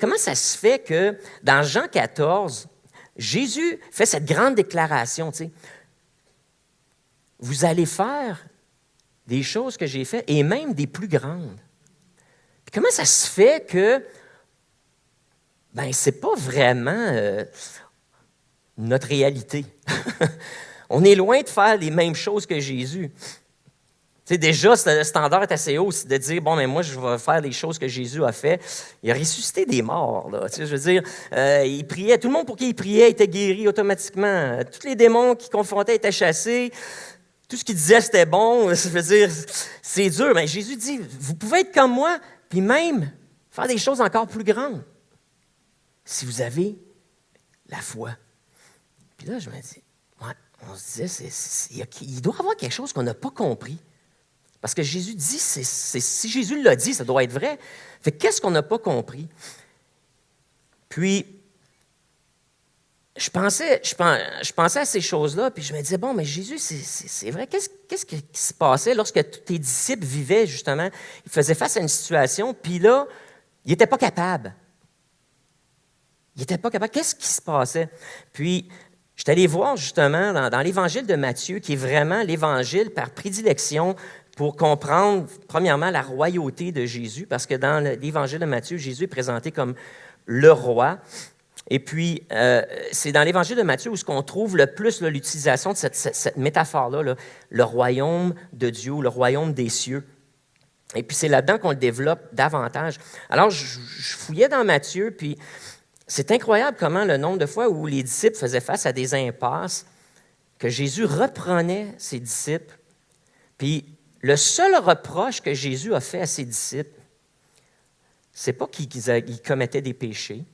comment ça se fait que dans Jean 14, Jésus fait cette grande déclaration, tu sais, vous allez faire des choses que j'ai faites et même des plus grandes. Puis comment ça se fait que, c'est pas vraiment notre réalité. On est loin de faire les mêmes choses que Jésus. Tu sais, déjà, le standard est assez haut, c'est de dire, moi, je vais faire les choses que Jésus a fait. Il a ressuscité des morts, là. Tu sais, je veux dire, il priait, tout le monde pour qui il priait était guéri automatiquement. Tous les démons qu'il confrontait étaient chassés. Tout ce qu'il disait, c'était bon. Je veux dire, c'est dur. Mais Jésus dit, vous pouvez être comme moi, puis même faire des choses encore plus grandes, si vous avez la foi. Puis là, je me dis, on se disait, il doit y avoir quelque chose qu'on n'a pas compris. Parce que Jésus dit, si Jésus l'a dit, ça doit être vrai. Fait qu'est-ce qu'on n'a pas compris? Puis, je pensais à ces choses-là, puis je me disais, mais Jésus, c'est vrai, qu'est-ce qui se passait lorsque tes disciples vivaient, justement, ils faisaient face à une situation, puis là, ils n'étaient pas capables. Ils n'étaient pas capables. Qu'est-ce qui se passait? Puis, je suis allé voir, justement, dans l'Évangile de Matthieu, qui est vraiment l'Évangile par prédilection pour comprendre, premièrement, la royauté de Jésus, parce que dans l'Évangile de Matthieu, Jésus est présenté comme le roi. Et puis, c'est dans l'Évangile de Matthieu où on trouve le plus l'utilisation de cette métaphore-là, là, le royaume de Dieu, le royaume des cieux. Et puis, c'est là-dedans qu'on le développe davantage. Alors, je fouillais dans Matthieu, puis c'est incroyable comment le nombre de fois où les disciples faisaient face à des impasses, que Jésus reprenait ses disciples. Puis, le seul reproche que Jésus a fait à ses disciples, c'est pas qu'ils commettaient des péchés.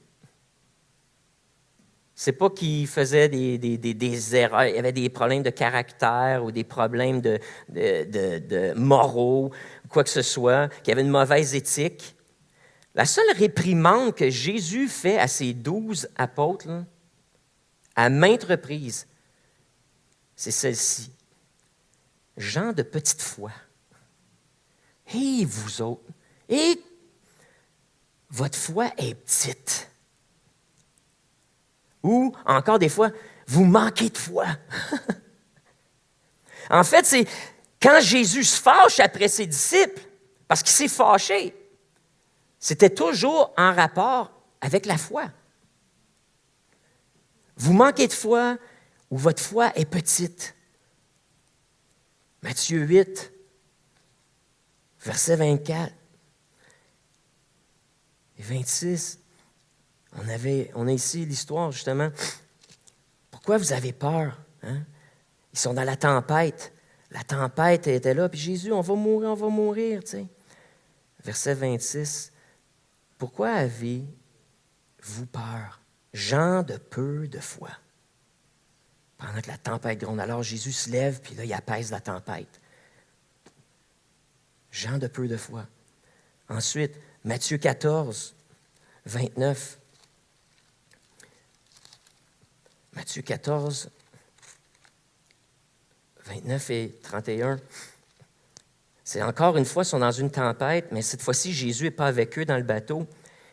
C'est pas qu'ils faisaient des erreurs, il y avait des problèmes de caractère ou des problèmes de moraux, quoi que ce soit, qu'il y avait une mauvaise éthique. La seule réprimande que Jésus fait à ses 12 apôtres, là, à maintes reprises, c'est celle-ci. Gens de petite foi. Et vous autres, et votre foi est petite. Ou, encore des fois, vous manquez de foi. En fait, c'est quand Jésus se fâche après ses disciples, parce qu'il s'est fâché, c'était toujours en rapport avec la foi. Vous manquez de foi ou votre foi est petite. Matthieu 8, verset 24 et 26. On a ici l'histoire, justement. Pourquoi vous avez peur? Hein? Ils sont dans la tempête. La tempête était là, puis Jésus, on va mourir, tu sais. Verset 26. Pourquoi avez-vous peur, gens de peu de foi? Pendant que la tempête gronde, alors Jésus se lève, puis là, il apaise la tempête. Gens de peu de foi. Ensuite, Matthieu 14, 29. Matthieu 14, 29 et 31. C'est encore une fois, ils sont dans une tempête, mais cette fois-ci, Jésus n'est pas avec eux dans le bateau.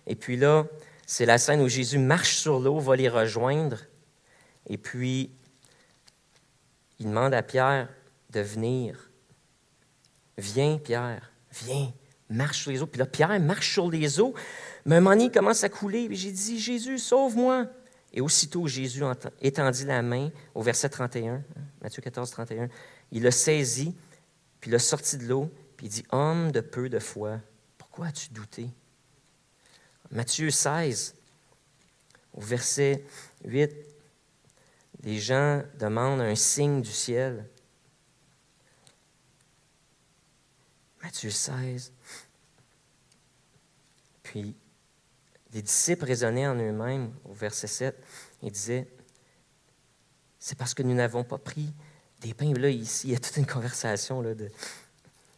Et puis là, c'est la scène où Jésus marche sur l'eau, va les rejoindre. Et puis, il demande à Pierre de venir. Viens, Pierre, viens, marche sur les eaux. Puis là, Pierre marche sur les eaux, mais un moment donné, il commence à couler. Puis j'ai dit, Jésus, sauve-moi. Et aussitôt, Jésus étendit la main, au verset 31, Matthieu 14, 31, il l'a saisi, puis il l'a sorti de l'eau, puis il dit, homme de peu de foi, pourquoi as-tu douté? Matthieu 16, au verset 8, les gens demandent un signe du ciel. Matthieu 16. Puis, les disciples raisonnaient en eux-mêmes, au verset 7, ils disaient, c'est parce que nous n'avons pas pris des pains. Là, ici, il y a toute une conversation. Là,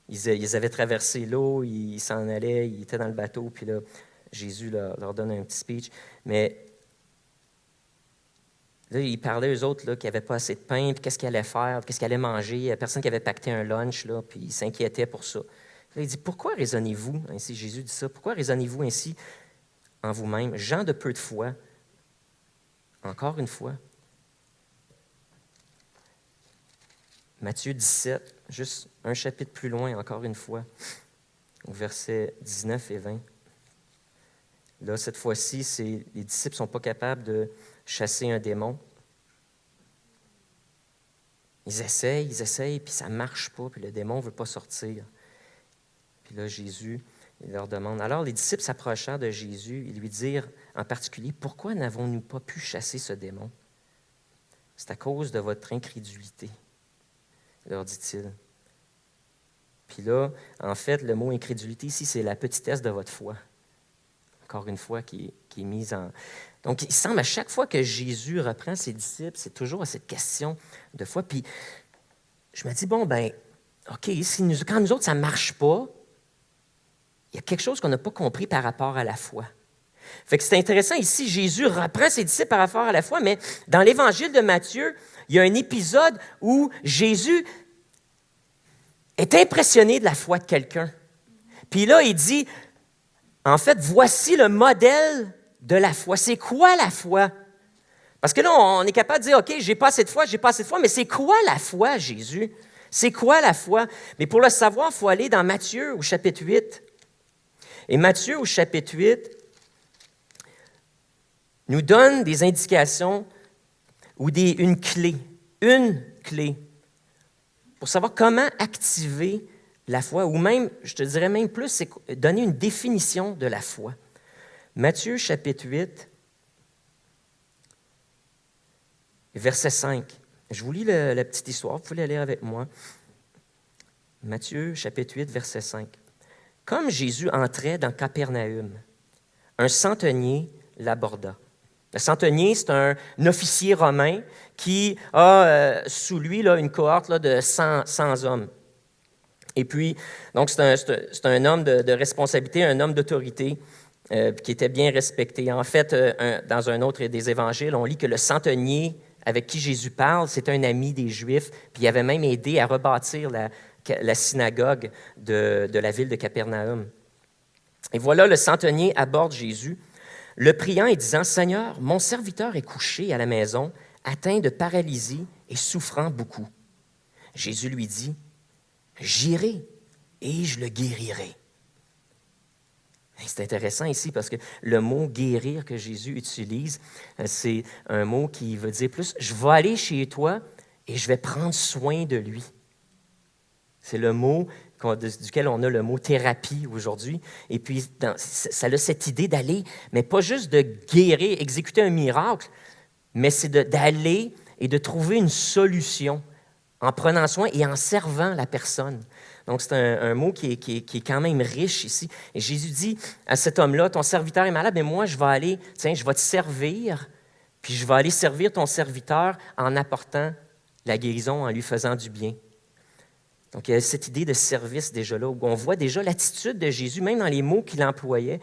ils avaient traversé l'eau, ils s'en allaient, ils étaient dans le bateau, puis là, Jésus leur donne un petit speech. Mais là, ils parlaient, eux autres, là, qu'ils n'avaient pas assez de pain, puis qu'est-ce qu'ils allaient faire, qu'est-ce qu'ils allaient manger. Il n'y a personne qui avait pacté un lunch, là, puis ils s'inquiétaient pour ça. Là, il dit, pourquoi raisonnez-vous ainsi? Jésus dit ça. Pourquoi raisonnez-vous ainsi en vous-même, gens de peu de foi. Encore une fois. Matthieu 17, juste un chapitre plus loin, encore une fois, au verset 19 et 20. Là, cette fois-ci, les disciples ne sont pas capables de chasser un démon. Ils essayent, puis ça ne marche pas, puis le démon ne veut pas sortir. Puis là, Jésus, il leur demande. Alors, les disciples s'approchèrent de Jésus et lui dirent en particulier, « Pourquoi n'avons-nous pas pu chasser ce démon? » « C'est à cause de votre incrédulité, » leur dit-il. Puis là, en fait, le mot incrédulité ici, c'est la petitesse de votre foi. Encore une fois, qui est mise en... Donc, il semble à chaque fois que Jésus reprend ses disciples, c'est toujours à cette question de foi. Puis, je me dis, bon, ben, OK, quand nous autres, ça ne marche pas, il y a quelque chose qu'on n'a pas compris par rapport à la foi. Fait que c'est intéressant, ici, Jésus reprend ses disciples par rapport à la foi, mais dans l'Évangile de Matthieu, il y a un épisode où Jésus est impressionné de la foi de quelqu'un. Puis là, il dit, en fait, voici le modèle de la foi. C'est quoi la foi? Parce que là, on est capable de dire, OK, j'ai pas assez de foi, mais c'est quoi la foi, Jésus? C'est quoi la foi? Mais pour le savoir, il faut aller dans Matthieu au chapitre 8. Et Matthieu au chapitre 8 nous donne des indications ou une clé pour savoir comment activer la foi, ou même, je te dirais même plus, c'est donner une définition de la foi. Matthieu chapitre 8, verset 5. Je vous lis la petite histoire, vous pouvez la lire avec moi. Matthieu chapitre 8, verset 5. Comme Jésus entrait dans Capernaum, un centenier l'aborda. Le centenier, c'est un officier romain qui a sous lui là, une cohorte là, de 100 hommes. Et puis, donc c'est un homme de responsabilité, un homme d'autorité qui était bien respecté. En fait, dans un autre des évangiles, on lit que le centenier avec qui Jésus parle, c'est un ami des Juifs, puis il avait même aidé à rebâtir la synagogue de la ville de Capernaum. Et voilà, le centenier aborde Jésus, le priant et disant, « Seigneur, mon serviteur est couché à la maison, atteint de paralysie et souffrant beaucoup. » Jésus lui dit, « J'irai et je le guérirai. » C'est intéressant ici parce que le mot « guérir » que Jésus utilise, c'est un mot qui veut dire plus « je vais aller chez toi et je vais prendre soin de lui ». C'est le mot duquel on a le mot thérapie aujourd'hui. Et puis, ça a cette idée d'aller, mais pas juste de guérir, exécuter un miracle, mais c'est d'aller et de trouver une solution en prenant soin et en servant la personne. Donc, c'est un mot qui est quand même riche ici. Et Jésus dit à cet homme-là, ton serviteur est malade, mais moi, je vais aller, je vais te servir, puis je vais aller servir ton serviteur en apportant la guérison, en lui faisant du bien. Donc, il y a cette idée de service déjà là, où on voit déjà l'attitude de Jésus, même dans les mots qu'il employait,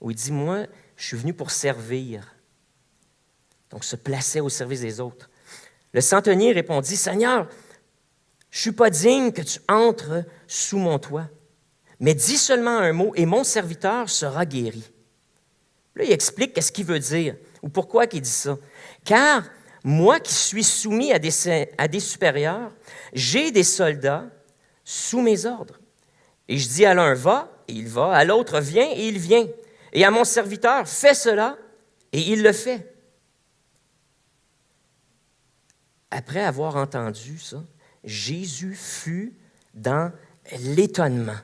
où il dit, moi, je suis venu pour servir. Donc, se placer au service des autres. Le centenier répondit, Seigneur, je ne suis pas digne que tu entres sous mon toit, mais dis seulement un mot et mon serviteur sera guéri. Là, il explique qu'est-ce qu'il veut dire ou pourquoi il dit ça. Car moi qui suis soumis à des supérieurs, j'ai des soldats sous mes ordres. Et je dis à l'un, va, et il va, à l'autre, viens, et il vient. Et à mon serviteur, fais cela, et il le fait. Après avoir entendu ça, Jésus fut dans l'étonnement.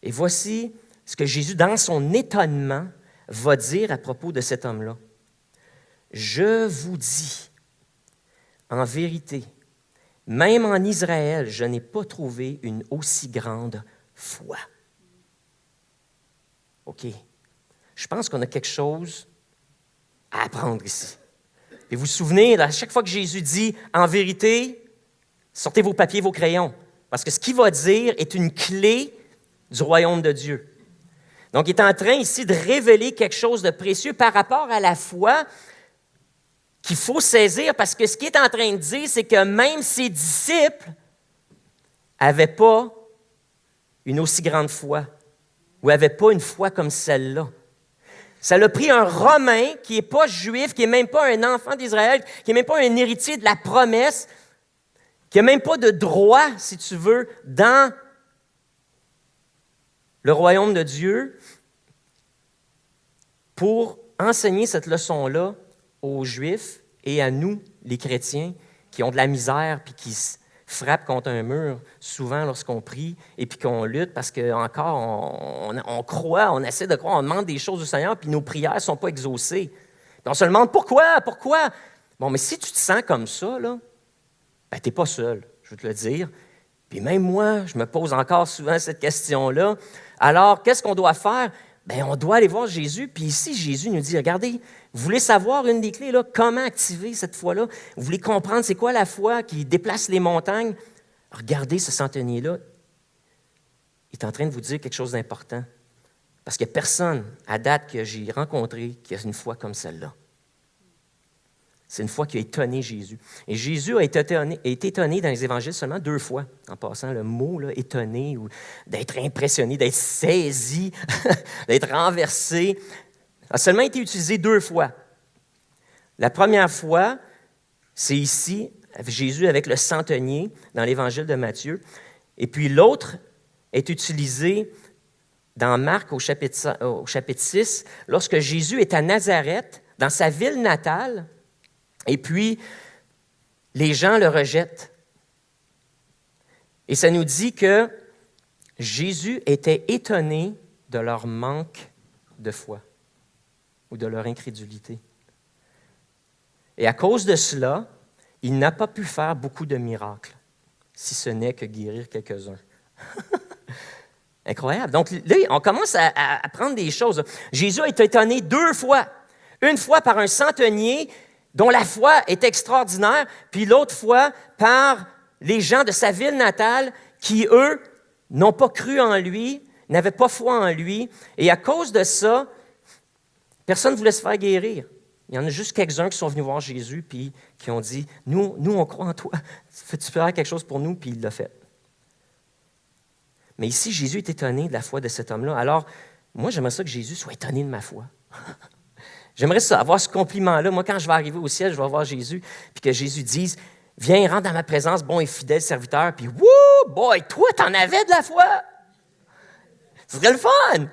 Et voici ce que Jésus, dans son étonnement, va dire à propos de cet homme-là. Je vous dis, en vérité, même en Israël, je n'ai pas trouvé une aussi grande foi. OK. Je pense qu'on a quelque chose à apprendre ici. Et vous vous souvenez, à chaque fois que Jésus dit « en vérité », sortez vos papiers, vos crayons, parce que ce qu'il va dire est une clé du royaume de Dieu. Donc, il est en train ici de révéler quelque chose de précieux par rapport à la foi qu'il faut saisir, parce que ce qu'il est en train de dire, c'est que même ses disciples n'avaient pas une aussi grande foi ou n'avaient pas une foi comme celle-là. Ça l'a pris un Romain qui n'est pas juif, qui n'est même pas un enfant d'Israël, qui n'est même pas un héritier de la promesse, qui n'a même pas de droit, si tu veux, dans le royaume de Dieu, pour enseigner cette leçon-là aux Juifs et à nous, les chrétiens, qui ont de la misère puis qui se frappent contre un mur souvent lorsqu'on prie et puis qu'on lutte parce qu'encore on croit, on essaie de croire, on demande des choses au Seigneur puis nos prières ne sont pas exaucées. Puis on se demande pourquoi? Bon, mais si tu te sens comme ça, là, ben, tu n'es pas seul, je veux te le dire. Puis même moi, je me pose encore souvent cette question-là. Alors, qu'est-ce qu'on doit faire? Bien, on doit aller voir Jésus. Puis ici, Jésus nous dit, regardez, vous voulez savoir une des clés, là, comment activer cette foi-là? Vous voulez comprendre c'est quoi la foi qui déplace les montagnes? Regardez ce centenier-là. Il est en train de vous dire quelque chose d'important. Parce qu'il n'y a personne à date que j'ai rencontré qui a une foi comme celle-là. C'est une foi qui a étonné Jésus. Et Jésus a été étonné dans les évangiles seulement 2 fois, en passant le mot là, étonné, ou d'être impressionné, d'être saisi, d'être renversé, a seulement été utilisé 2 fois. La première fois, c'est ici, Jésus avec le centenier, dans l'évangile de Matthieu. Et puis l'autre est utilisé dans Marc au chapitre 6, lorsque Jésus est à Nazareth, dans sa ville natale. Et puis, les gens le rejettent. Et ça nous dit que Jésus était étonné de leur manque de foi ou de leur incrédulité. Et à cause de cela, il n'a pas pu faire beaucoup de miracles, si ce n'est que guérir quelques-uns. Incroyable. Donc là, on commence à apprendre des choses. Jésus a été étonné 2 fois. Une fois par un centenier dont la foi est extraordinaire, puis l'autre fois par les gens de sa ville natale qui, eux, n'ont pas cru en lui, n'avaient pas foi en lui. Et à cause de ça, personne ne voulait se faire guérir. Il y en a juste quelques-uns qui sont venus voir Jésus puis qui ont dit, nous, on croit en toi. Tu peux faire quelque chose pour nous? Puis il l'a fait. Mais ici, Jésus est étonné de la foi de cet homme-là. Alors, moi, j'aimerais ça que Jésus soit étonné de ma foi. J'aimerais ça, avoir ce compliment-là. Moi, quand je vais arriver au ciel, je vais voir Jésus, puis que Jésus dise, « Viens, rentre dans ma présence, bon et fidèle serviteur. » Puis, « Wouh, boy, toi, t'en avais de la foi! » Ce serait le fun!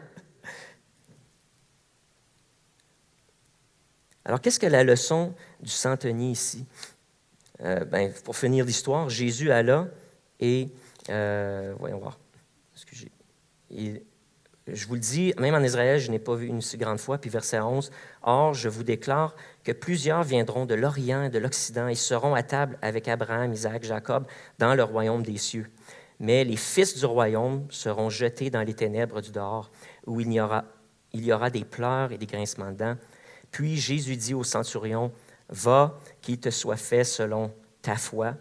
Alors, qu'est-ce que la leçon du centenier ici? Pour finir l'histoire, Jésus alla et, voyons voir, excusez, je vous le dis, même en Israël, je n'ai pas vu une si grande foi. Puis verset 11, « Or, je vous déclare que plusieurs viendront de l'Orient et de l'Occident et seront à table avec Abraham, Isaac, Jacob dans le royaume des cieux. Mais les fils du royaume seront jetés dans les ténèbres du dehors, où il y aura des pleurs et des grincements de dents. Puis Jésus dit au centurion, « Va, qu'il te soit fait selon ta foi. »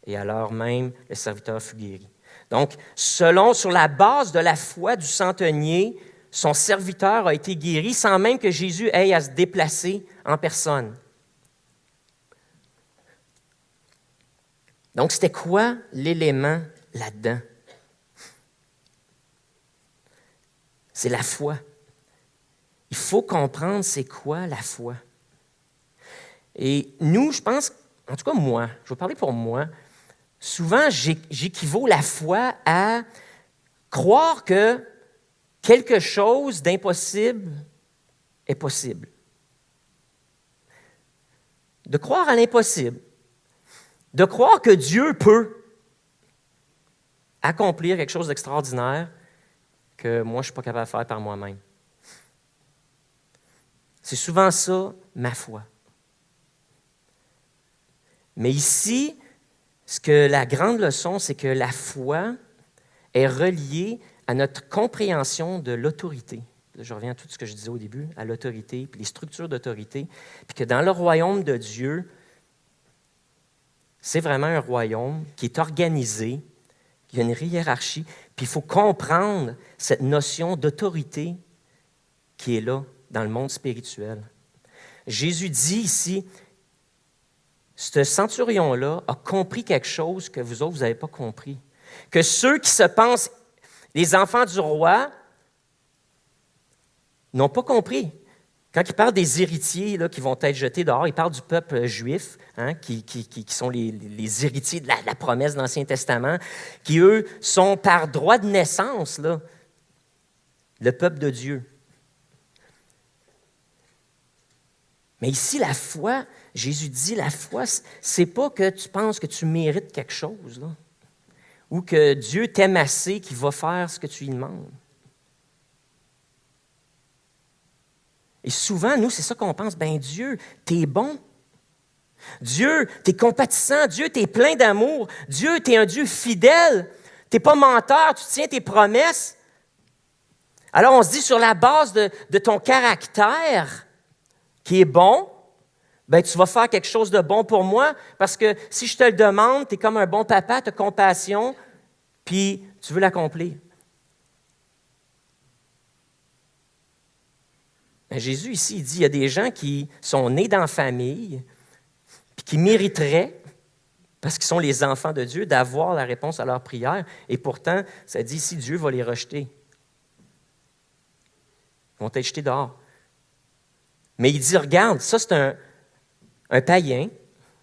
Et alors même, le serviteur fut guéri. Donc, sur la base de la foi du centenier, son serviteur a été guéri sans même que Jésus ait à se déplacer en personne. Donc, c'était quoi l'élément là-dedans? C'est la foi. Il faut comprendre c'est quoi la foi. Et nous, je pense, en tout cas moi, je vais parler pour moi, souvent, j'équivaut la foi à croire que quelque chose d'impossible est possible. De croire à l'impossible. De croire que Dieu peut accomplir quelque chose d'extraordinaire que moi, je ne suis pas capable de faire par moi-même. C'est souvent ça, ma foi. Mais ici, la grande leçon, c'est que la foi est reliée à notre compréhension de l'autorité. Là, je reviens à tout ce que je disais au début, à l'autorité, puis les structures d'autorité, puis que dans le royaume de Dieu, c'est vraiment un royaume qui est organisé, il y a une hiérarchie, puis il faut comprendre cette notion d'autorité qui est là dans le monde spirituel. Jésus dit ici, ce centurion-là a compris quelque chose que vous autres, vous n'avez pas compris. Que ceux qui se pensent les enfants du roi Ils n'ont pas compris. Quand il parle des héritiers là, qui vont être jetés dehors, il parle du peuple juif, hein, qui sont les héritiers de la promesse de l'Ancien Testament, qui, eux, sont par droit de naissance là, le peuple de Dieu. Mais ici, la foi, Jésus dit, la foi, c'est pas que tu penses que tu mérites quelque chose, là, ou que Dieu t'aime assez qu'il va faire ce que tu lui demandes. Et souvent, nous, c'est ça qu'on pense. Ben Dieu, t'es bon. Dieu, t'es compatissant. Dieu, t'es plein d'amour. Dieu, t'es un Dieu fidèle. T'es pas menteur, tu tiens tes promesses. Alors, on se dit, sur la base de ton caractère, qui est bon, ben tu vas faire quelque chose de bon pour moi, parce que si je te le demande, tu es comme un bon papa, tu as compassion, puis tu veux l'accomplir. Ben Jésus, ici, il dit, il y a des gens qui sont nés dans la famille, puis qui mériteraient, parce qu'ils sont les enfants de Dieu, d'avoir la réponse à leur prière, et pourtant, ça dit ici, Dieu va les rejeter. Ils vont être jetés dehors. Mais il dit, regarde, ça c'est un païen,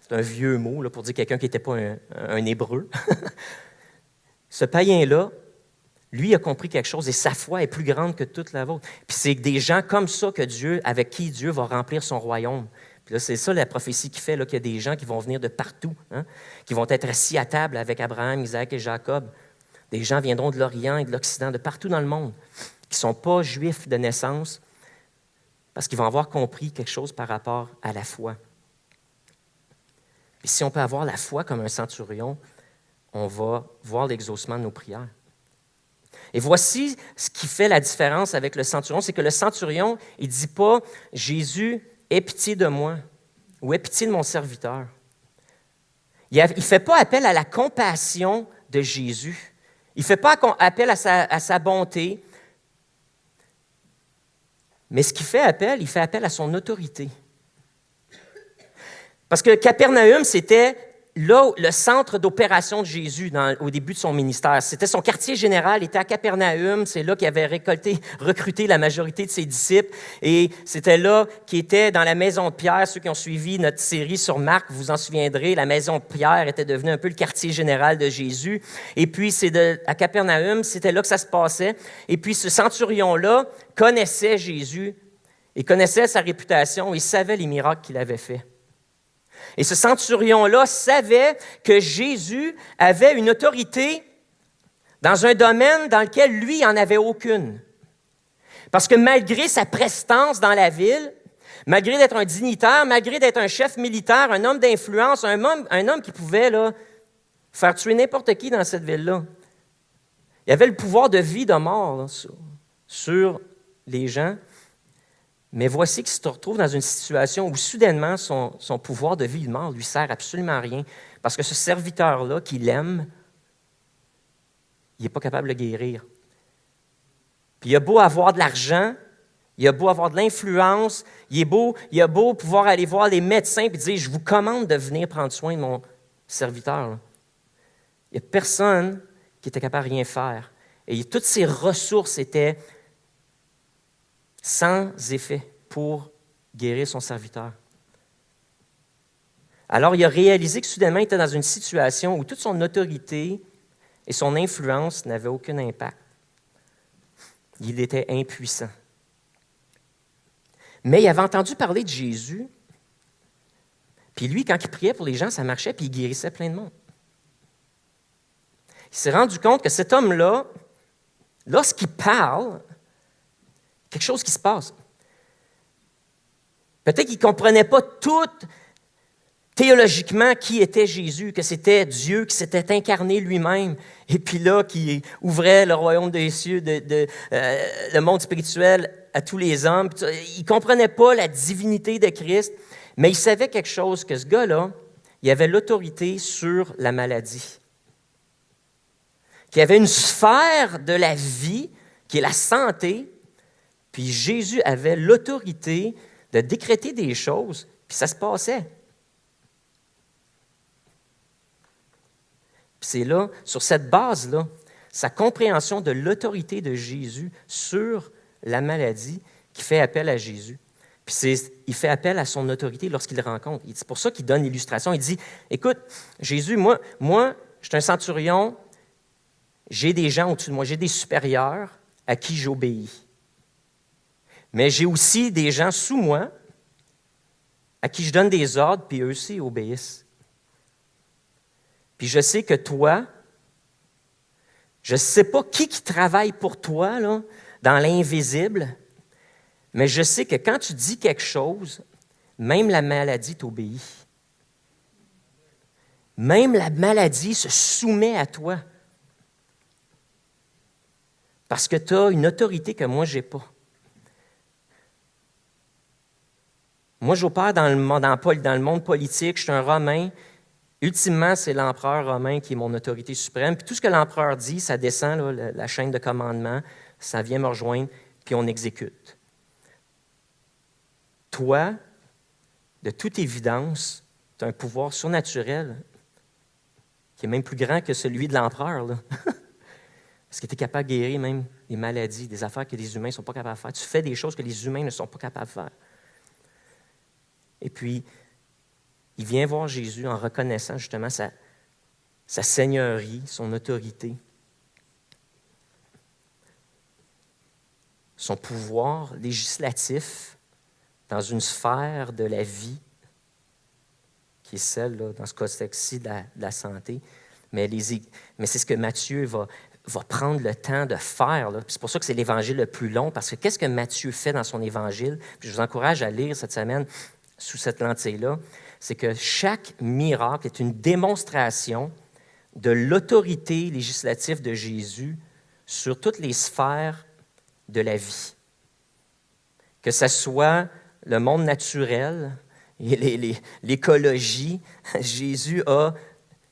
c'est un vieux mot là, pour dire quelqu'un qui n'était pas un hébreu. Ce païen-là, lui a compris quelque chose et sa foi est plus grande que toute la vôtre. Puis c'est des gens comme ça que Dieu, avec qui Dieu va remplir son royaume. Puis là, c'est ça la prophétie qui fait là, qu'il y a des gens qui vont venir de partout, hein, qui vont être assis à table avec Abraham, Isaac et Jacob. Des gens viendront de l'Orient et de l'Occident, de partout dans le monde, qui ne sont pas juifs de naissance, parce qu'ils vont avoir compris quelque chose par rapport à la foi. Et si on peut avoir la foi comme un centurion, on va voir l'exaucement de nos prières. Et voici ce qui fait la différence avec le centurion, c'est que le centurion, il ne dit pas « Jésus, aie pitié de moi » ou « aie pitié de mon serviteur ». Il ne fait pas appel à la compassion de Jésus. Il ne fait pas appel à sa bonté. Mais ce qu'il fait appel, il fait appel à son autorité. Parce que Capernaum, c'était là le centre d'opération de Jésus au début de son ministère. C'était son quartier général, était à Capernaum. C'est là qu'il avait recruté la majorité de ses disciples. Et c'était là qu'il était dans la maison de Pierre. Ceux qui ont suivi notre série sur Marc, vous vous en souviendrez, la maison de Pierre était devenue un peu le quartier général de Jésus. Et puis, à Capernaum, c'était là que ça se passait. Et puis, ce centurion-là connaissait Jésus, il connaissait sa réputation, il savait les miracles qu'il avait faits. Et ce centurion-là savait que Jésus avait une autorité dans un domaine dans lequel lui, il n'en avait aucune. Parce que malgré sa prestance dans la ville, malgré d'être un dignitaire, malgré d'être un chef militaire, un homme d'influence, un homme qui pouvait là, faire tuer n'importe qui dans cette ville-là, il avait le pouvoir de vie, de mort là, sur les gens. Mais voici qu'il se retrouve dans une situation où soudainement son pouvoir de vie et de mort ne lui sert absolument à rien. Parce que ce serviteur-là, qu'il aime, il n'est pas capable de le guérir. Puis il a beau avoir de l'argent, il a beau avoir de l'influence, il a beau pouvoir aller voir les médecins et dire « Je vous commande de venir prendre soin de mon serviteur. » Il n'y a personne qui était capable de rien faire. Et toutes ses ressources étaient sans effet pour guérir son serviteur. Alors, il a réalisé que soudainement, il était dans une situation où toute son autorité et son influence n'avaient aucun impact. Il était impuissant. Mais il avait entendu parler de Jésus, puis lui, quand il priait pour les gens, ça marchait, puis il guérissait plein de monde. Il s'est rendu compte que cet homme-là, lorsqu'il parle, quelque chose qui se passe. Peut-être qu'il ne comprenait pas tout théologiquement qui était Jésus, que c'était Dieu qui s'était incarné lui-même, et puis là, qui ouvrait le royaume des cieux, le monde spirituel à tous les hommes. Il ne comprenait pas la divinité de Christ, mais il savait quelque chose, que ce gars-là, il avait l'autorité sur la maladie. Qu'il y avait une sphère de la vie, qui est la santé, puis Jésus avait l'autorité de décréter des choses, puis ça se passait. Puis c'est là, sur cette base-là, sa compréhension de l'autorité de Jésus sur la maladie, qui fait appel à Jésus. Puis il fait appel à son autorité lorsqu'il le rencontre. C'est pour ça qu'il donne l'illustration. Il dit, écoute, Jésus, moi, je suis un centurion, j'ai des gens au-dessus de moi, j'ai des supérieurs à qui j'obéis. Mais j'ai aussi des gens sous moi à qui je donne des ordres, puis eux aussi obéissent. Puis je sais que toi, je ne sais pas qui travaille pour toi là, dans l'invisible, mais je sais que quand tu dis quelque chose, même la maladie t'obéit. Même la maladie se soumet à toi. Parce que tu as une autorité que moi, je n'ai pas. Moi, j'opère dans le monde politique, je suis un Romain. Ultimement, c'est l'empereur romain qui est mon autorité suprême. Puis tout ce que l'empereur dit, ça descend, là, la chaîne de commandement, ça vient me rejoindre, puis on exécute. Toi, de toute évidence, tu as un pouvoir surnaturel qui est même plus grand que celui de l'empereur. Là. Parce que tu es capable de guérir même des maladies, des affaires que les humains ne sont pas capables de faire. Tu fais des choses que les humains ne sont pas capables de faire. Et puis, il vient voir Jésus en reconnaissant justement sa seigneurie, son autorité, son pouvoir législatif dans une sphère de la vie qui est celle, là, dans ce contexte-ci, de la santé. Mais c'est ce que Matthieu va prendre le temps de faire. Là. C'est pour ça que c'est l'évangile le plus long, parce que qu'est-ce que Matthieu fait dans son évangile? Puis je vous encourage à lire cette semaine sous cette lentille-là. C'est que chaque miracle est une démonstration de l'autorité législative de Jésus sur toutes les sphères de la vie. Que ce soit le monde naturel et l'écologie, Jésus a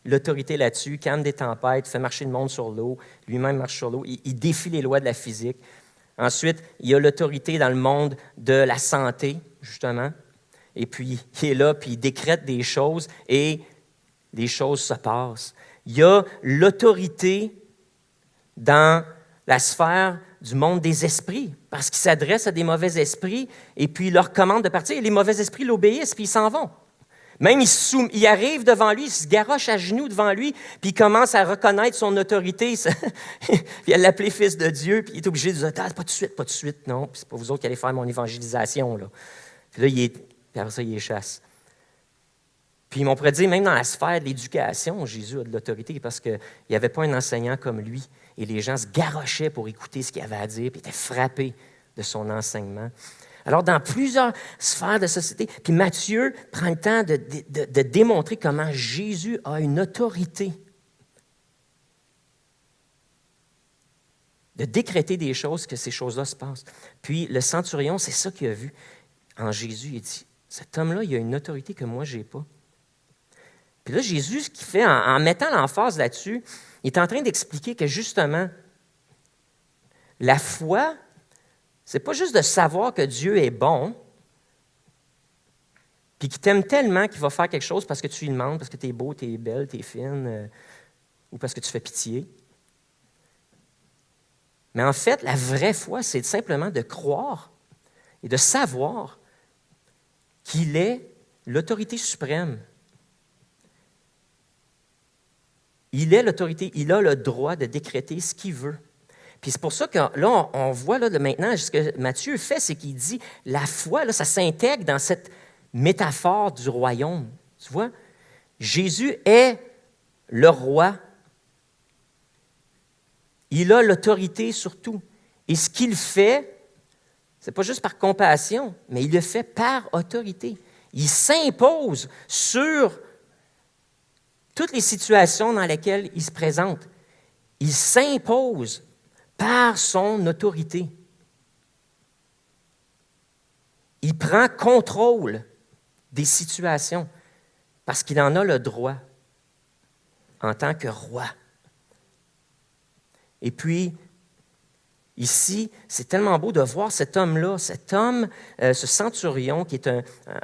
l'autorité là-dessus, calme des tempêtes, fait marcher le monde sur l'eau, lui-même marche sur l'eau, il défie les lois de la physique. Ensuite, il a l'autorité dans le monde de la santé, justement. Et puis, il est là, puis il décrète des choses et les choses se passent. Il y a l'autorité dans la sphère du monde des esprits, parce qu'il s'adresse à des mauvais esprits et puis il leur commande de partir. Et les mauvais esprits l'obéissent, puis ils s'en vont. Même il arrive devant lui, il se garoche à genoux devant lui, puis il commence à reconnaître son autorité. Puis il l'appelait fils de Dieu, puis il est obligé de dire « pas de suite, non, puis c'est pas vous autres qui allez faire mon évangélisation. » Là. Puis là, puis après ça, il les chasse. Puis on pourrait dire, même dans la sphère de l'éducation, Jésus a de l'autorité parce qu'il n'y avait pas un enseignant comme lui. Et les gens se garochaient pour écouter ce qu'il avait à dire, puis étaient frappés de son enseignement. Alors, dans plusieurs sphères de société, puis Matthieu prend le temps de démontrer comment Jésus a une autorité de décréter des choses, que ces choses-là se passent. Puis le centurion, c'est ça qu'il a vu en Jésus. Il dit, cet homme-là, il a une autorité que moi, je n'ai pas. Puis là, Jésus, ce qu'il fait, en mettant l'emphase là-dessus, il est en train d'expliquer que justement, la foi, c'est pas juste de savoir que Dieu est bon, puis qu'il t'aime tellement qu'il va faire quelque chose parce que tu lui demandes, parce que tu es beau, tu es belle, tu es fine, ou parce que tu fais pitié. Mais en fait, la vraie foi, c'est simplement de croire et de savoir qu'il est l'autorité suprême. Il est l'autorité, il a le droit de décréter ce qu'il veut. Puis c'est pour ça que là, on voit là, maintenant, ce que Matthieu fait, c'est qu'il dit, la foi, là, ça s'intègre dans cette métaphore du royaume. Tu vois? Jésus est le roi. Il a l'autorité sur tout. Et ce qu'il fait, ce n'est pas juste par compassion, mais il le fait par autorité. Il s'impose sur toutes les situations dans lesquelles il se présente. Il s'impose par son autorité. Il prend contrôle des situations parce qu'il en a le droit en tant que roi. Et puis, ici, c'est tellement beau de voir cet homme-là, ce centurion qui est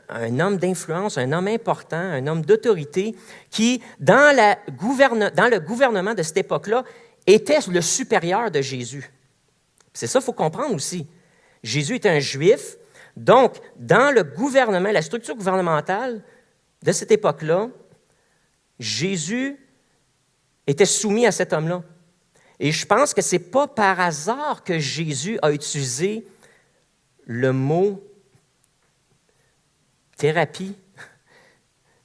un homme d'influence, un homme important, un homme d'autorité, qui, dans le gouvernement de cette époque-là, était le supérieur de Jésus. C'est ça qu'il faut comprendre aussi. Jésus est un Juif. Donc, dans le gouvernement, la structure gouvernementale de cette époque-là, Jésus était soumis à cet homme-là. Et je pense que ce n'est pas par hasard que Jésus a utilisé le mot thérapie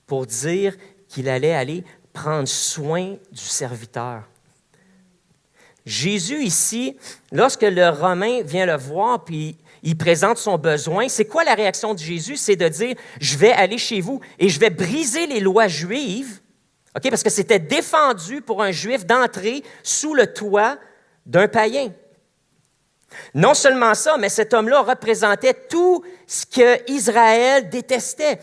pour dire qu'il allait aller prendre soin du serviteur. Jésus ici, lorsque le Romain vient le voir puis il présente son besoin, c'est quoi la réaction de Jésus? C'est de dire, je vais aller chez vous et je vais briser les lois juives, okay? Parce que c'était défendu pour un Juif d'entrer sous le toit d'un païen. Non seulement ça, mais cet homme-là représentait tout ce que Israël détestait.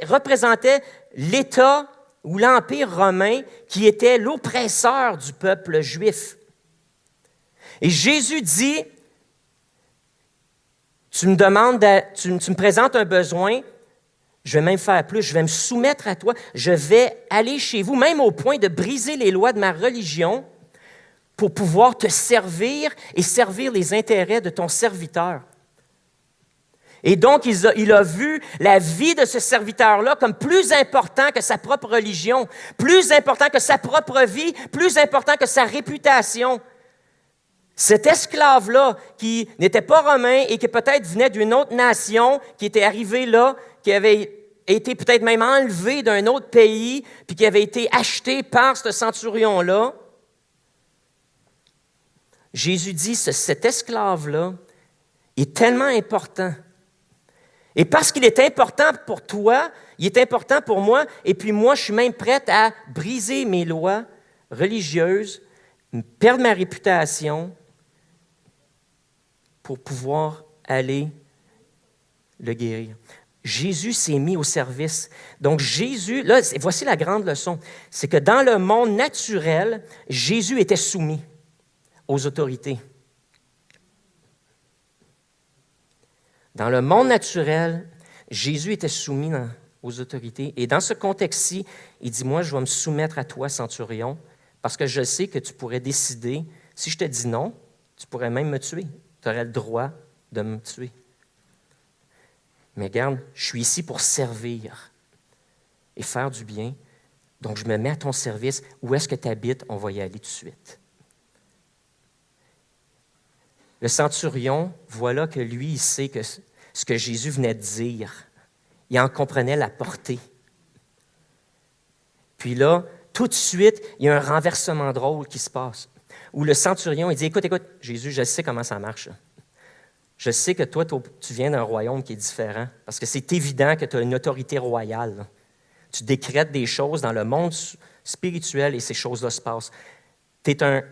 Représentait l'État ou l'Empire romain qui était l'oppresseur du peuple juif. Et Jésus dit, tu me présentes un besoin, je vais même faire plus, je vais me soumettre à toi, je vais aller chez vous, même au point de briser les lois de ma religion pour pouvoir te servir et servir les intérêts de ton serviteur. Et donc, il a vu la vie de ce serviteur-là comme plus important que sa propre religion, plus important que sa propre vie, plus important que sa réputation. Cet esclave-là, qui n'était pas romain et qui peut-être venait d'une autre nation, qui était arrivé là, qui avait été peut-être même enlevé d'un autre pays, puis qui avait été acheté par ce centurion-là, Jésus dit, cet esclave-là est tellement important. Et parce qu'il est important pour toi, il est important pour moi, et puis moi, je suis même prête à briser mes lois religieuses, perdre ma réputation pour pouvoir aller le guérir. Jésus s'est mis au service. Donc Jésus, là, voici la grande leçon, c'est que dans le monde naturel, Jésus était soumis aux autorités. Dans le monde naturel, Jésus était soumis aux autorités. Et dans ce contexte-ci, il dit, moi, je vais me soumettre à toi, centurion, parce que je sais que tu pourrais décider, si je te dis non, tu pourrais même me tuer. Tu aurais le droit de me tuer. Mais regarde, je suis ici pour servir et faire du bien. Donc, je me mets à ton service. Où est-ce que tu habites? On va y aller tout de suite. Le centurion, voilà que lui, il sait que ce que Jésus venait de dire, il en comprenait la portée. Puis là, tout de suite, il y a un renversement drôle qui se passe, où le centurion, il dit, écoute, Jésus, je sais comment ça marche. Je sais que toi, tu viens d'un royaume qui est différent, parce que c'est évident que tu as une autorité royale. Tu décrètes des choses dans le monde spirituel et ces choses-là se passent. Tu es un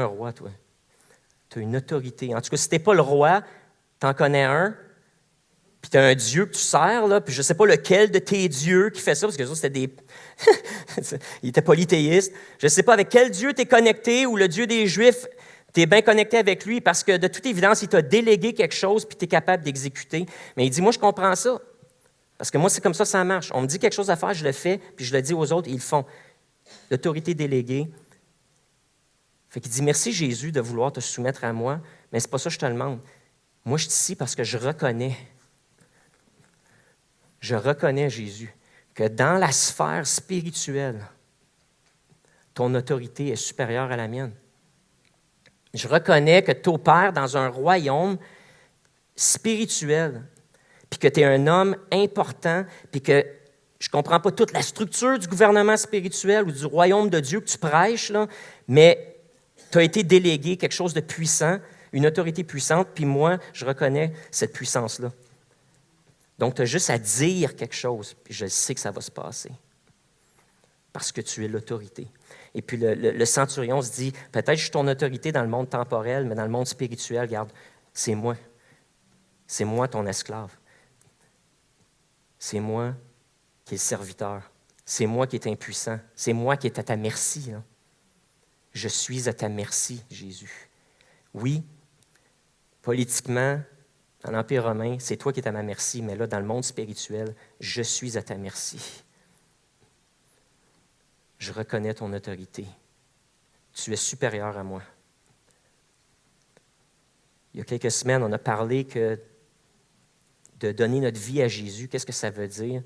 roi, toi. Tu as une autorité. En tout cas, si tu n'es pas le roi, tu en connais un, puis tu as un Dieu que tu sers, là, puis je ne sais pas lequel de tes dieux qui fait ça, parce que les autres, c'était des... Ils étaient polythéistes. Je ne sais pas avec quel Dieu tu es connecté, ou le Dieu des Juifs, tu es bien connecté avec lui, parce que de toute évidence, il t'a délégué quelque chose, puis tu es capable d'exécuter. Mais il dit, moi, je comprends ça, parce que moi, c'est comme ça marche. On me dit quelque chose à faire, je le fais, puis je le dis aux autres, ils le font. L'autorité déléguée. Fait qu'il dit, merci Jésus de vouloir te soumettre à moi, mais c'est pas ça que je te demande. Moi, je suis ici parce que je reconnais, Jésus, que dans la sphère spirituelle, ton autorité est supérieure à la mienne. Je reconnais que tu opères dans un royaume spirituel, puis que tu es un homme important, puis que je ne comprends pas toute la structure du gouvernement spirituel ou du royaume de Dieu que tu prêches, là, mais tu as été délégué quelque chose de puissant, une autorité puissante, puis moi, je reconnais cette puissance-là. Donc, tu as juste à dire quelque chose, puis je sais que ça va se passer, parce que tu es l'autorité. Et puis le centurion se dit, peut-être je suis ton autorité dans le monde temporel, mais dans le monde spirituel, regarde, c'est moi. C'est moi ton esclave. C'est moi qui est le serviteur. C'est moi qui est impuissant. C'est moi qui est à ta merci. Là. Je suis à ta merci, Jésus. Oui, politiquement, dans l'Empire romain, c'est toi qui es à ma merci, mais là, dans le monde spirituel, je suis à ta merci. Je reconnais ton autorité. Tu es supérieur à moi. Il y a quelques semaines, on a parlé que de donner notre vie à Jésus, qu'est-ce que ça veut dire?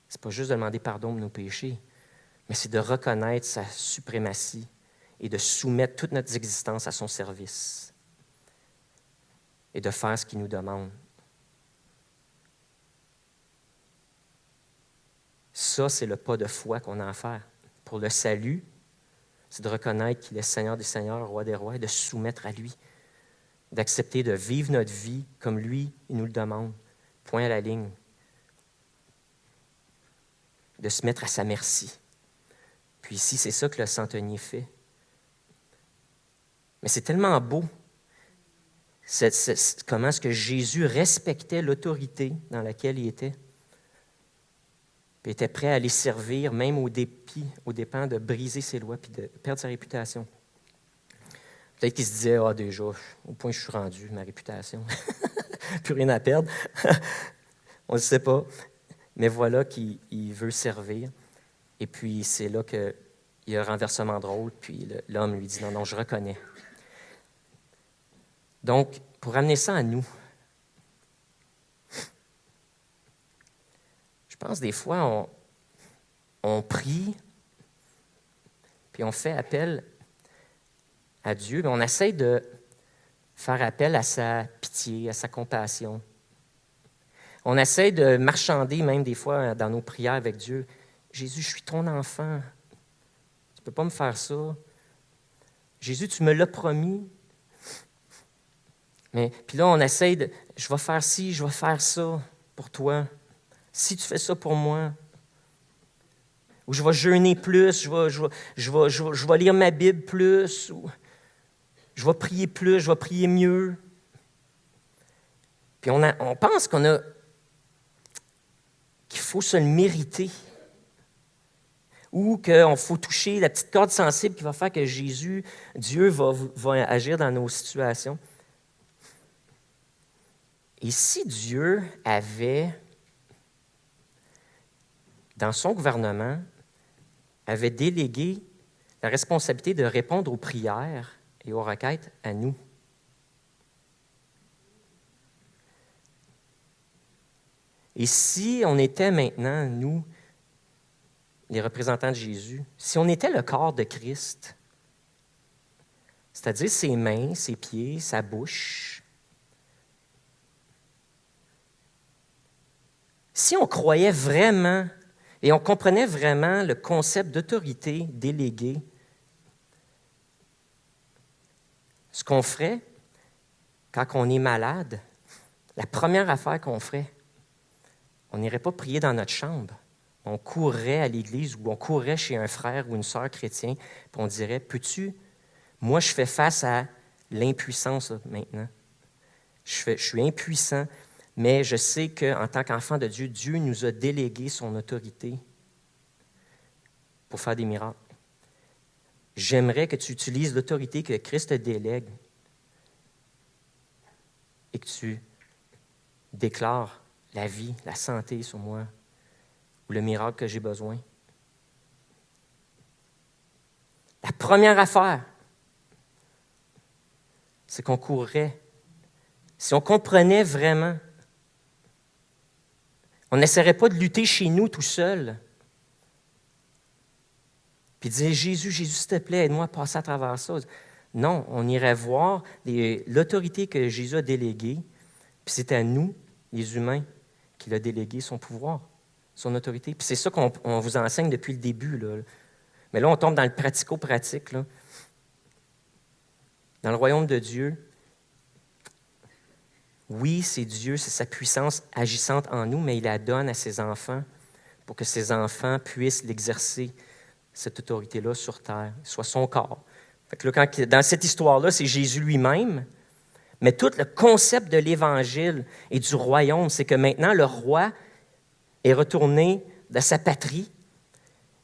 Ce n'est pas juste de demander pardon de nos péchés, mais c'est de reconnaître sa suprématie et de soumettre toute notre existence à son service et de faire ce qu'il nous demande. Ça, c'est le pas de foi qu'on a à faire. Pour le salut, c'est de reconnaître qu'il est Seigneur des Seigneurs, Roi des Rois, et de se soumettre à lui, d'accepter de vivre notre vie comme lui, il nous le demande, point à la ligne, de se mettre à sa merci. Puis ici, c'est ça que le centenier fait. Mais c'est tellement beau, comment est-ce que Jésus respectait l'autorité dans laquelle il était, puis était prêt à aller servir, même au dépens de briser ses lois puis de perdre sa réputation. Peut-être qu'il se disait, déjà, au point où je suis rendu, ma réputation, plus rien à perdre. On ne sait pas. Mais voilà qu'il veut servir. Et puis, c'est là qu'il y a un renversement de rôle, puis l'homme lui dit, non, je reconnais. Donc, pour ramener ça à nous, je pense des fois, on prie, puis on fait appel à Dieu, mais on essaie de faire appel à sa pitié, à sa compassion. On essaie de marchander même des fois dans nos prières avec Dieu. Jésus, je suis ton enfant. Tu ne peux pas me faire ça. Jésus, tu me l'as promis. Mais puis là, on essaie de, je vais faire ci, je vais faire ça pour toi. Si tu fais ça pour moi, ou je vais jeûner plus, je vais lire ma Bible plus, ou je vais prier plus, je vais prier mieux. Puis on pense qu'il faut se le mériter, ou qu'il faut toucher la petite corde sensible qui va faire que Jésus, Dieu, va agir dans nos situations. Et si Dieu avait, dans son gouvernement, avait délégué la responsabilité de répondre aux prières et aux requêtes à nous. Et si on était maintenant, nous, les représentants de Jésus, si on était le corps de Christ, c'est-à-dire ses mains, ses pieds, sa bouche, si on croyait vraiment et on comprenait vraiment le concept d'autorité déléguée, ce qu'on ferait quand on est malade, la première affaire qu'on ferait, on n'irait pas prier dans notre chambre. On courrait à l'église ou on courrait chez un frère ou une sœur chrétien, puis on dirait, peux-tu, moi je fais face à l'impuissance là, maintenant. Je suis impuissant, mais je sais qu'en tant qu'enfant de Dieu, Dieu nous a délégué son autorité pour faire des miracles. J'aimerais que tu utilises l'autorité que Christ te délègue et que tu déclares la vie, la santé sur moi ou le miracle que j'ai besoin. La première affaire, c'est qu'on courrait. Si on comprenait vraiment, on n'essaierait pas de lutter chez nous tout seul. Puis dire, Jésus, s'il te plaît, aide-moi à passer à travers ça. Non, on irait voir l'autorité que Jésus a déléguée, puis c'est à nous, les humains, qu'il a délégué son pouvoir, son autorité. Puis c'est ça qu'on vous enseigne depuis le début. Là. Mais là, on tombe dans le pratico-pratique. Là. Dans le royaume de Dieu, oui, c'est Dieu, c'est sa puissance agissante en nous, mais il la donne à ses enfants pour que ses enfants puissent l'exercer, cette autorité-là sur terre, soit son corps. Fait que là, dans cette histoire-là, c'est Jésus lui-même, mais tout le concept de l'Évangile et du royaume, c'est que maintenant, le roi est retourné de sa patrie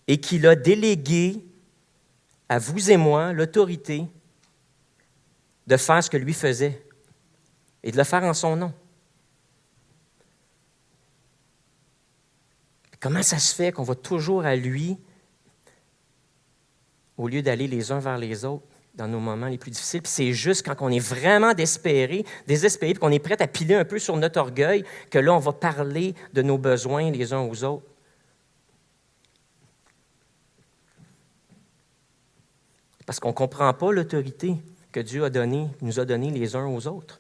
et qu'il a délégué à vous et moi l'autorité de faire ce que lui faisait et de le faire en son nom. Comment ça se fait qu'on va toujours à lui au lieu d'aller les uns vers les autres? dans nos moments les plus difficiles. Puis c'est juste quand on est vraiment désespéré, puis qu'on est prêt à piler un peu sur notre orgueil, que là, on va parler de nos besoins les uns aux autres. Parce qu'on ne comprend pas l'autorité que Dieu nous a donnée les uns aux autres.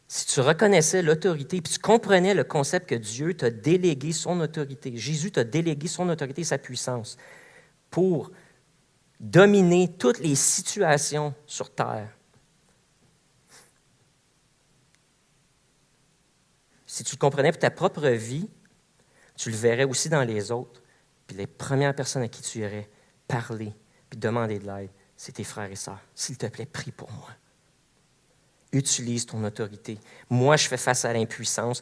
Si tu reconnaissais l'autorité, puis tu comprenais le concept que Dieu t'a délégué son autorité, Jésus t'a délégué son autorité et sa puissance pour dominer toutes les situations sur terre. Si tu le comprenais pour ta propre vie, tu le verrais aussi dans les autres. Puis les premières personnes à qui tu irais parler puis demander de l'aide, c'est tes frères et sœurs. S'il te plaît, prie pour moi. Utilise ton autorité. Moi, je fais face à l'impuissance.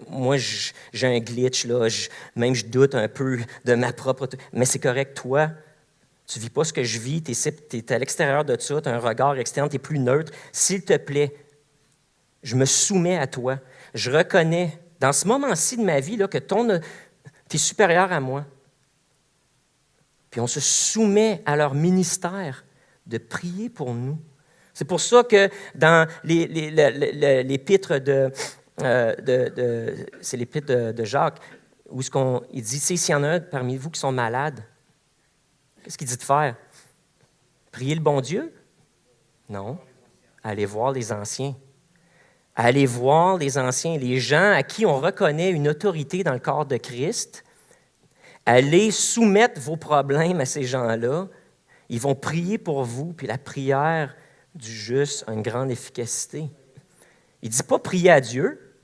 Moi, j'ai un glitch, là. Même je doute un peu de ma propre autorité. Mais c'est correct, toi, tu ne vis pas ce que je vis. Tu es à l'extérieur de ça, tu as un regard externe, tu es plus neutre. S'il te plaît, je me soumets à toi. Je reconnais, dans ce moment-ci de ma vie, là, que tu es supérieur à moi. Puis on se soumet à leur ministère de prier pour nous. C'est pour ça que dans l'épître c'est l'épître de Jacques, où il dit, s'il y en a parmi vous qui sont malades, qu'est-ce qu'il dit de faire? Prier le bon Dieu? Non. Allez voir les anciens. Allez voir les anciens, les gens à qui on reconnaît une autorité dans le corps de Christ. Allez soumettre vos problèmes à ces gens-là. Ils vont prier pour vous, puis la prière du juste a une grande efficacité. Il ne dit pas prier à Dieu.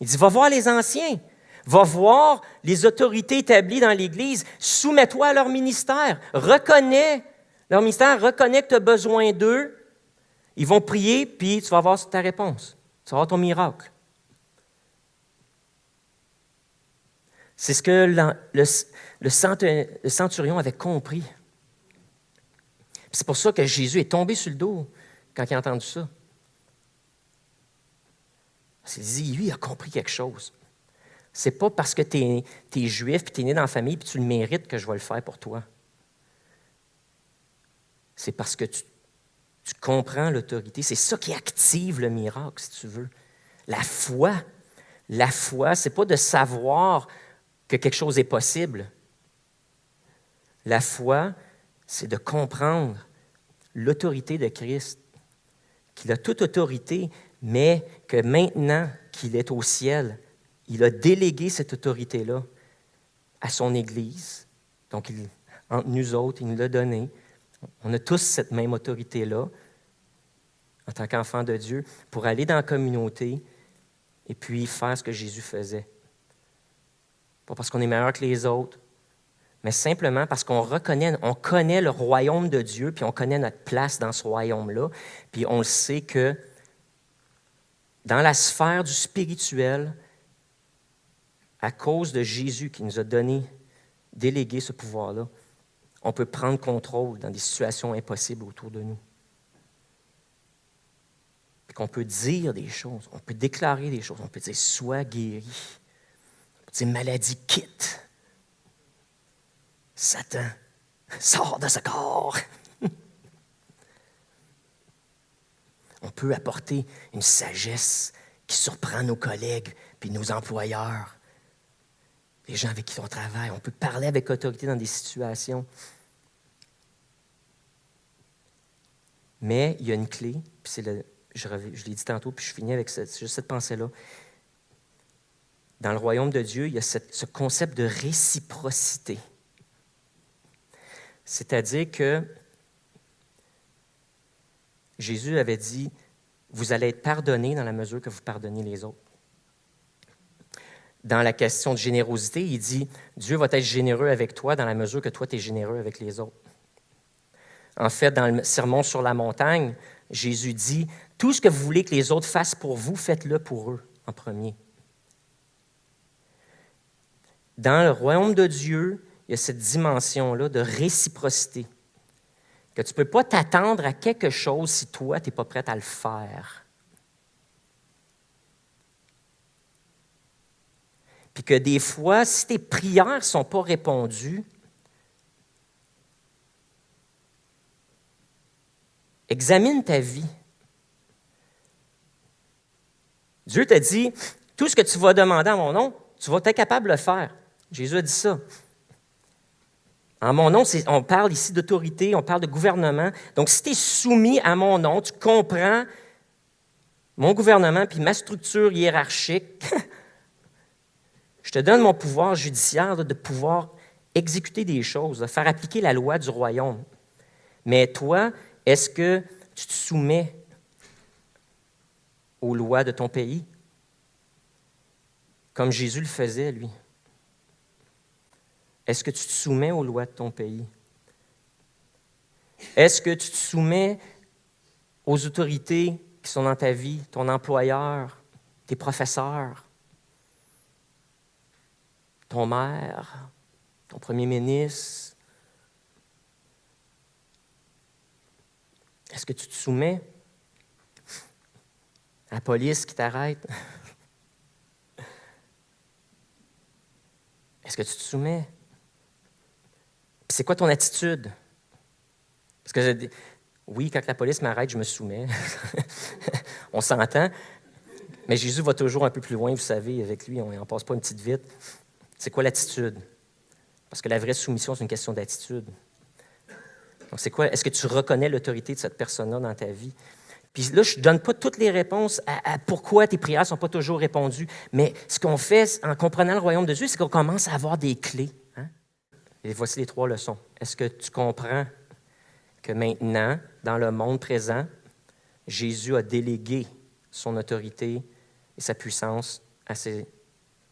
Il dit, va voir les anciens. Va voir les autorités établies dans l'Église. Soumets-toi à leur ministère. Reconnais leur ministère. Reconnais que tu as besoin d'eux. Ils vont prier, puis tu vas avoir ta réponse. Tu vas avoir ton miracle. C'est ce que le centurion avait compris. C'est pour ça que Jésus est tombé sur le dos quand il a entendu ça. Il dit, lui, il a compris quelque chose. C'est pas parce que tu es juif, puis tu es né dans la famille, puis tu le mérites que je vais le faire pour toi. C'est parce que tu comprends l'autorité. C'est ça qui active le miracle, si tu veux. La foi, c'est pas de savoir que quelque chose est possible. La foi, c'est de comprendre l'autorité de Christ, qu'il a toute autorité, mais que maintenant qu'il est au ciel, il a délégué cette autorité-là à son Église. Donc, entre nous autres, il nous l'a donnée. On a tous cette même autorité-là, en tant qu'enfants de Dieu, pour aller dans la communauté et puis faire ce que Jésus faisait. Pas parce qu'on est meilleur que les autres, mais simplement parce qu'on connaît le royaume de Dieu, puis on connaît notre place dans ce royaume-là, puis on le sait que dans la sphère du spirituel, à cause de Jésus qui nous a délégué ce pouvoir-là, on peut prendre contrôle dans des situations impossibles autour de nous. Puis qu'on peut dire des choses, on peut déclarer des choses, on peut dire « sois guéri ». C'est maladie quitte. Satan, sors de ce corps. On peut apporter une sagesse qui surprend nos collègues puis nos employeurs, les gens avec qui on travaille. On peut parler avec autorité dans des situations. Mais il y a une clé, puis je l'ai dit tantôt, puis je finis avec juste cette pensée-là. Dans le royaume de Dieu, il y a ce concept de réciprocité. C'est-à-dire que Jésus avait dit, vous allez être pardonnés dans la mesure que vous pardonnez les autres. Dans la question de générosité, il dit, Dieu va être généreux avec toi dans la mesure que toi, tu es généreux avec les autres. En fait, dans le sermon sur la montagne, Jésus dit, tout ce que vous voulez que les autres fassent pour vous, faites-le pour eux en premier. Dans le royaume de Dieu, il y a cette dimension-là de réciprocité. Que tu ne peux pas t'attendre à quelque chose si toi, tu n'es pas prêt à le faire. Puis que des fois, si tes prières ne sont pas répondues, Examine ta vie. Dieu t'a dit, tout ce que tu vas demander en mon nom, tu vas être capable de le faire. Jésus a dit ça. En mon nom, on parle ici d'autorité, on parle de gouvernement. Donc, si tu es soumis à mon nom, tu comprends mon gouvernement puis ma structure hiérarchique, je te donne mon pouvoir judiciaire de pouvoir exécuter des choses, de faire appliquer la loi du royaume. Mais toi, est-ce que tu te soumets aux lois de ton pays, comme Jésus le faisait, lui? Est-ce que tu te soumets aux lois de ton pays? Est-ce que tu te soumets aux autorités qui sont dans ta vie, ton employeur, tes professeurs, ton maire, ton premier ministre? Est-ce que tu te soumets à la police qui t'arrête? Est-ce que tu te soumets? Puis c'est quoi ton attitude? Parce que oui, quand la police m'arrête, je me soumets. On s'entend. Mais Jésus va toujours un peu plus loin, vous savez, avec lui, on n'en passe pas une petite vite. C'est quoi l'attitude? Parce que la vraie soumission, c'est une question d'attitude. Donc, c'est quoi? Est-ce que tu reconnais l'autorité de cette personne-là dans ta vie? Puis là, je ne donne pas toutes les réponses à pourquoi tes prières ne sont pas toujours répondues. Mais ce qu'on fait en comprenant le royaume de Dieu, c'est qu'on commence à avoir des clés. Hein? Et voici les 3 leçons. Est-ce que tu comprends que maintenant, dans le monde présent, Jésus a délégué son autorité et sa puissance à ses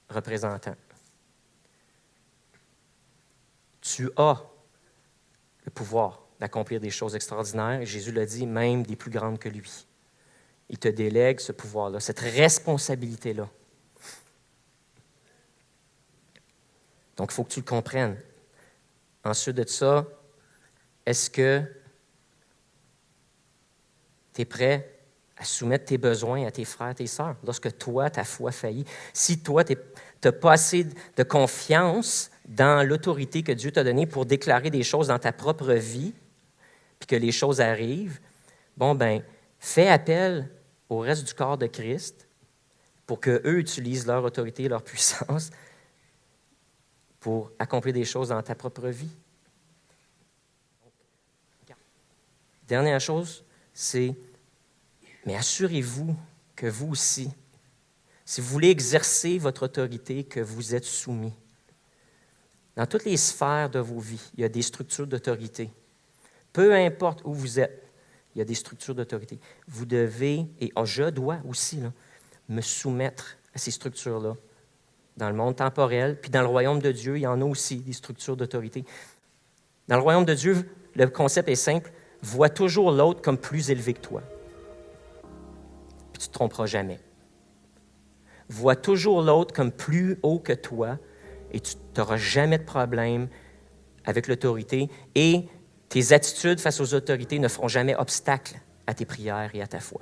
représentants? Tu as le pouvoir d'accomplir des choses extraordinaires, et Jésus l'a dit, même des plus grandes que lui. Il te délègue ce pouvoir-là, cette responsabilité-là. Donc, il faut que tu le comprennes. Ensuite de ça, est-ce que tu es prêt à soumettre tes besoins à tes frères et tes sœurs lorsque toi, ta foi faillit? Si toi, tu n'as pas assez de confiance dans l'autorité que Dieu t'a donnée pour déclarer des choses dans ta propre vie, puis que les choses arrivent, fais appel au reste du corps de Christ pour qu'eux utilisent leur autorité et leur puissance pour accomplir des choses dans ta propre vie. Dernière chose, c'est, mais assurez-vous que vous aussi, si vous voulez exercer votre autorité, que vous êtes soumis. Dans toutes les sphères de vos vies, il y a des structures d'autorité. Peu importe où vous êtes, il y a des structures d'autorité. Vous devez, et je dois aussi, me soumettre à ces structures-là. Dans le monde temporel, puis dans le royaume de Dieu, il y en a aussi des structures d'autorité. Dans le royaume de Dieu, le concept est simple. Vois toujours l'autre comme plus élevé que toi. Puis tu ne te tromperas jamais. Vois toujours l'autre comme plus haut que toi et tu n'auras jamais de problème avec l'autorité. Et tes attitudes face aux autorités ne feront jamais obstacle à tes prières et à ta foi.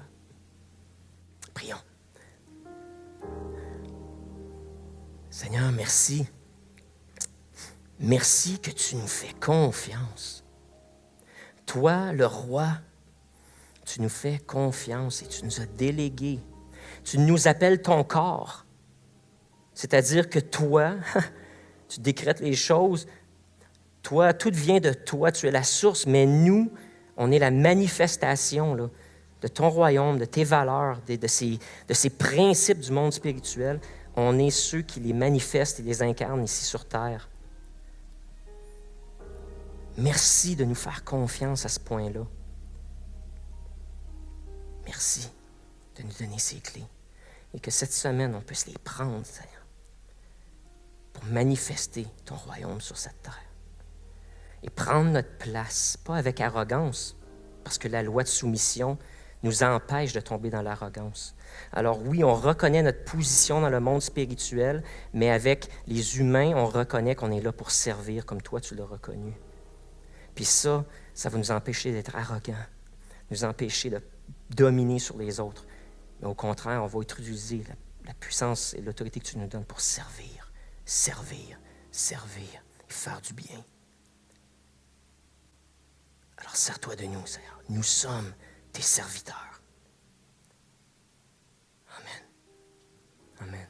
Prions. Seigneur, merci. Merci que tu nous fais confiance. Toi, le roi, tu nous fais confiance et tu nous as délégués. Tu nous appelles ton corps. C'est-à-dire que toi, tu décrètes les choses. Toi, tout vient de toi, tu es la source, mais nous, on est la manifestation là, de ton royaume, de tes valeurs, de ces principes du monde spirituel. On est ceux qui les manifestent et les incarnent ici sur terre. Merci de nous faire confiance à ce point-là. Merci de nous donner ces clés. Et que cette semaine, on puisse les prendre, Seigneur, pour manifester ton royaume sur cette terre. Et prendre notre place, pas avec arrogance, parce que la loi de soumission nous empêche de tomber dans l'arrogance. Alors oui, on reconnaît notre position dans le monde spirituel, mais avec les humains, on reconnaît qu'on est là pour servir comme toi, tu l'as reconnu. Puis ça va nous empêcher d'être arrogants, nous empêcher de dominer sur les autres. Mais au contraire, on va utiliser la puissance et l'autorité que tu nous donnes pour servir et faire du bien. Alors sers-toi de nous, Seigneur. Nous sommes tes serviteurs. Amen. Amen.